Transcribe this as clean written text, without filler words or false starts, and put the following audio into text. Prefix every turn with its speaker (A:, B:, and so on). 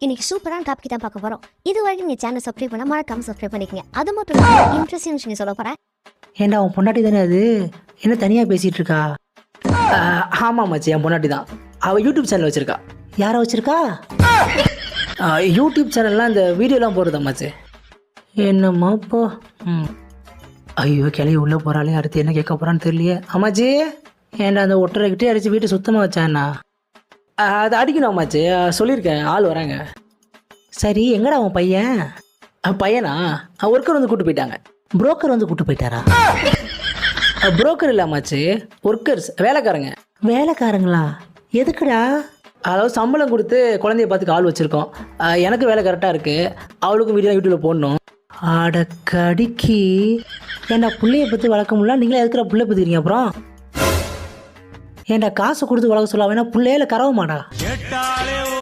A: இன்னைக்கு சூப்பரான டாபிக் தான் பார்க்க போறோம். இது வரைக்கும் நீங்க சேனல் சப்ஸ்கிரைப் பண்ணா மறக்காம சப்ஸ்கிரைப் பண்ணிக்கங்க. அது மட்டும் இல்லாம இன்ட்ரெஸ்டிங் விஷயம் சொல்ல போறேன்.
B: ஏண்டா அவன் பொண்டாட்டி தானே அது? என்ன தனியாக பேசிகிட்டு இருக்கா? ஆமாம் மச்சி, என் பொண்டாட்டி தான். அவள் யூடியூப் சேனல் வச்சுருக்கா. யாரை வச்சுருக்கா? யூடியூப் சேனல்லாம் இந்த வீடியோலாம் போடுறதா மச்சி. என்னம்மா இப்போ? ஐயோ கிளவி உள்ளே போகிறாளே, அடுத்து என்ன கேட்க போகிறான்னு தெரியலையே. அம்மாச்சி, ஏன்டா அந்த ஒட்டரைக்கிட்டே அடித்து வீட்டை சுத்தமாக வச்சாண்ணா? அது அடிக்கணும் அம்மாச்சி, சொல்லியிருக்கேன், ஆள் வராங்க. சரி, எங்கடா அவன் பையன்? பையனா? ஒர்க்கர் வந்து கூப்பிட்டு போயிட்டாங்க. புரோக்கர் வந்து கூப்பிட்டு போயிட்டாரா? புரோக்கர் இல்லை அம்மாச்சி, ஒர்க்கர்ஸ், வேலைக்காரங்க. வேலைக்காரங்களா? எதுக்குடா? அதாவது சம்பளம் கொடுத்து குழந்தைய பார்த்துக்க ஆள் வச்சுருக்கோம். எனக்கு வேலை கரெக்டாக இருக்குது, அவளுக்கும் வீடியோ யூடியூப்பில் போடணும். அடக்கடிக்கு ஏன்டா பிள்ளைய பற்றி வளர்க்க முடியல, நீங்களே எதுக்குற பிள்ளை பற்றிக்கிறீங்க? அப்புறம் ஏன்டா காசு கொடுத்து வளர்க்க சொல்ல வேணா, பிள்ளையில கரவ மாடா.